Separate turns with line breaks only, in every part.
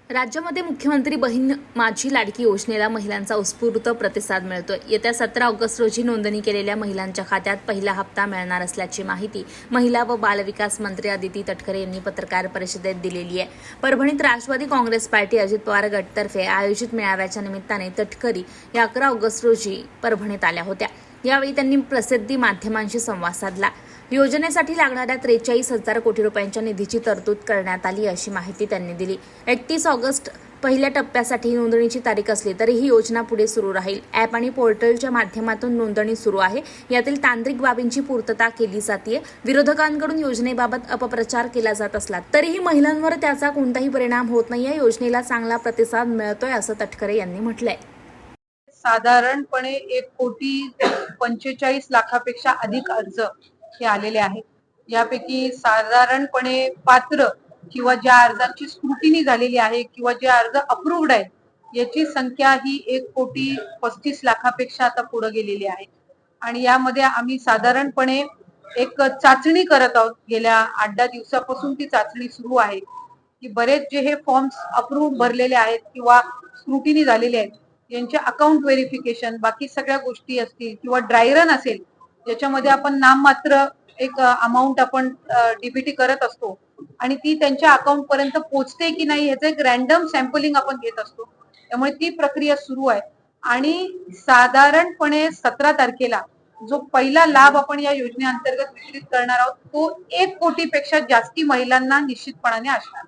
राज्यामध्ये मुख्यमंत्री बहीण माझी लाडकी योजनेला महिलांचा उत्स्फूर्त प्रतिसाद मिळतोय। येत्या 17 ऑगस्ट रोजी नोंदणी केलेल्या महिलांच्या खात्यात पहिला हप्ता मिळणार असल्याची माहिती महिला व बालविकास मंत्री अदिती तटकरे यांनी पत्रकार परिषदेत दिलेली आहे। परभणीत राष्ट्रवादी काँग्रेस पार्टी अजित पवार गटतर्फे आयोजित मेळाव्याच्या निमित्ताने तटकरे या 11 ऑगस्ट रोजी परभणीत आल्या होत्या। यावेळी त्यांनी प्रसिद्धी माध्यमांशी संवाद साधला। योजनेसाठी लागणाऱ्या 43,000 कोटी रुपयांच्या निधीची तरतूद करण्यात आली अशी माहिती त्यांनी दिली। 31 ऑगस्ट पहिल्या टप्प्यासाठी नोंदणीची तारीख असली तरी ही योजना पुढे सुरू राहील। ॲप आणि पोर्टलच्या माध्यमातून नोंदणी सुरू आहे। यातील तांत्रिक बाबींची पूर्तता केली जाते। विरोधकांकडून योजनेबाबत अपप्रचार केला जात असला तरीही महिलांवर त्याचा कोणताही परिणाम होत नाहीये। योजनेला चांगला प्रतिसाद मिळतोय असं तटकरे यांनी म्हटलंय।
साधारणपणे 1,45,00,000पेक्षा अधिक अर्ज हे आलेले आहेत। यापैकी साधारणपणे पात्र किंवा ज्या अर्जांची स्क्रुटिनी झालेली आहे किंवा जे अर्ज अप्रूव्ड आहेत याची संख्या ही 1,35,00,000पेक्षा आता पुढे गेलेली आहे। आणि यामध्ये आम्ही साधारणपणे एक चाचणी करत आहोत। गेल्या 8-10 दिवसापासून ती चाचणी सुरू आहे की बरेच जे हे फॉर्म्स अप्रूव्ड भरलेले आहेत किंवा स्क्रुटिनी झालेले आहेत यांचे अकाउंट व्हेरिफिकेशन, बाकी सगळ्या गोष्टी असतील किंवा ड्राय रन असेल ज्याच्यामध्ये आपण नाममात्र एक अमाउंट आपण डीबीटी करत असतो आणि ती त्यांच्या अकाउंट पर्यंत पोहोचते की नाही ह्याचं एक रॅन्डम सॅम्पलिंग आपण घेत असतो। त्यामुळे ती प्रक्रिया सुरू आहे आणि साधारणपणे 17 तारखेला जो पहिला लाभ आपण या योजनेअंतर्गत वितरित करणार आहोत तो 1 कोटीपेक्षा जास्ती महिलांना निश्चितपणाने असणार।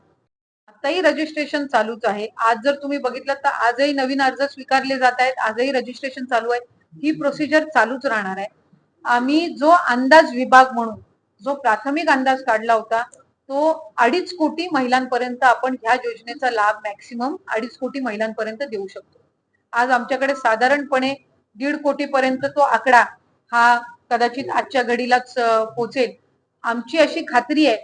आताही रजिस्ट्रेशन चालूच आहे। आज जर तुम्ही बघितलं तर आजही नवीन अर्ज स्वीकारले जात आहेत, आजही रजिस्ट्रेशन चालू आहे। ही प्रोसिजर चालूच राहणार आहे। आम्ही जो अंदाज विभाग म्हणून जो प्राथमिक अंदाज काढला होता तो 2.5 कोटी महिलांपर्यंत आपण ह्या योजनेचा लाभ मॅक्सिमम 2.5 कोटी महिलांपर्यंत देऊ शकतो। आज आमच्याकडे साधारणपणे 1.5 कोटीपर्यंत तो आकडा हा कदाचित आजच्या घडीलाच पोहोचेल। आमची अशी खात्री आहे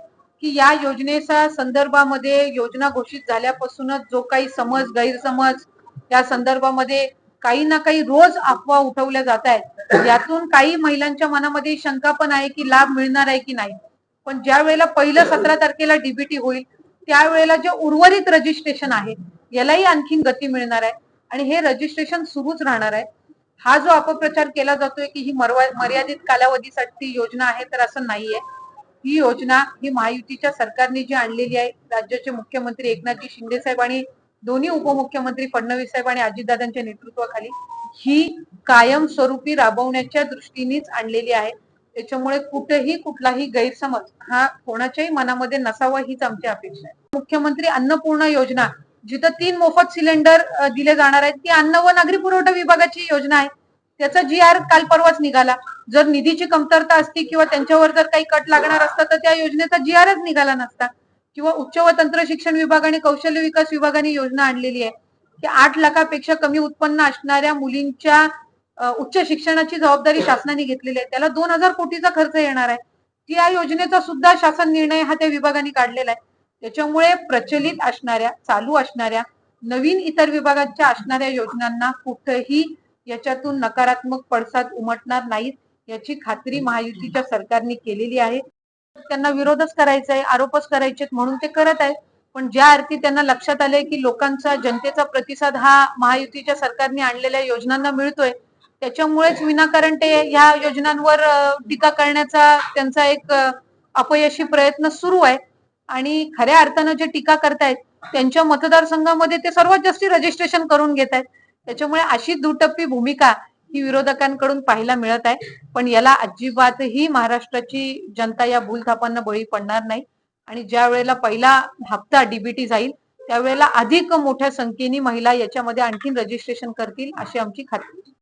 की या योजनेच्या संदर्भामध्ये योजना घोषित झाल्यापासूनच जो काही समज गैरसमज या संदर्भामध्ये काही ना काही रोज अफवा उठवल्या जात आहेत, यातून काही महिलांच्या मनामध्ये शंका पण आहे की लाभ मिळणार आहे की नाही। पण ज्या वेळेला पहिलं 17 तारखेला डीबीटी होईल त्यावेळेला जे उर्वरित रजिस्ट्रेशन आहे यालाही आणखीन गती मिळणार आहे आणि हे रजिस्ट्रेशन सुरूच राहणार आहे। हा जो अपप्रचार केला जातोय की ही मर्यादित कालावधीसाठी योजना आहे तर असं नाहीये। ही योजना ही महायुतीच्या सरकारने जी आणलेली आहे, राज्याचे मुख्यमंत्री एकनाथजी शिंदे साहेब आणि दोन्ही उपमुख्यमंत्री फडणवीस साहेब आणि अजितदादांच्या नेतृत्वाखाली ही कायमस्वरूपी राबवण्याच्या दृष्टीनेच आणलेली आहे। त्याच्यामुळे कुठेही कुठलाही गैरसमज हा कोणाच्याही मनामध्ये नसावा हीच आमची अपेक्षा आहे। मुख्यमंत्री अन्नपूर्णा योजना जिथं 3 मोफत सिलेंडर दिले जाणार आहेत ती अन्न व नागरी पुरवठा विभागाची योजना आहे। त्याचा GR काल परवाच निघाला। जर निधीची कमतरता असती किंवा त्यांच्यावर जर काही कट लागणार असता तर त्या योजनेचा GRच निघाला नसता। किंवा उच्च व तंत्र शिक्षण विभाग आणि कौशल्य विकास विभागाने योजना आणलेली आहे की 8 लाखापेक्षा कमी उत्पन्न असणाऱ्या मुलींच्या उच्च शिक्षणाची जबाबदारी शासनाने घेतलेली आहे। त्याला 2,000 कोटीचा खर्च येणार आहे। या योजनेचा सुद्धा शासन निर्णय हा त्या विभागाने काढलेला आहे। त्याच्यामुळे प्रचलित असणाऱ्या, चालू असणाऱ्या, नवीन इतर विभागाच्या असणाऱ्या योजनांना कुठेही याच्यातून नकारात्मक पडसाद उमटणार नाहीत याची खात्री महायुतीच्या सरकारने केलेली आहे। त्यांना विरोधच करायचा आहे, आरोपच करायचे म्हणून ते करत आहेत। पण ज्या अर्थी त्यांना लक्षात आलंय की लोकांचा, जनतेचा प्रतिसाद हा महायुतीच्या सरकारने आणलेल्या योजनांना मिळतोय त्याच्यामुळेच विनाकारण ते ह्या योजनांवर टीका करण्याचा त्यांचा एक अपयशी प्रयत्न सुरू आहे। आणि खऱ्या अर्थानं जे टीका करतायत त्यांच्या मतदारसंघामध्ये ते सर्वात जास्त रजिस्ट्रेशन करून घेत आहेत। त्याच्यामुळे अशी दुटप्पी भूमिका ही विरोधकांकडून पाहायला मिळत आहे। पण याला अजिबातही महाराष्ट्राची जनता या भूलथापांना बळी पडणार नाही आणि ज्या वेळेला पहिला हप्ता डीबीटी जाईल त्यावेळेला अधिक मोठ्या संख्येने महिला याच्यामध्ये आणखीन रजिस्ट्रेशन करतील अशी आमची खात्री आहे।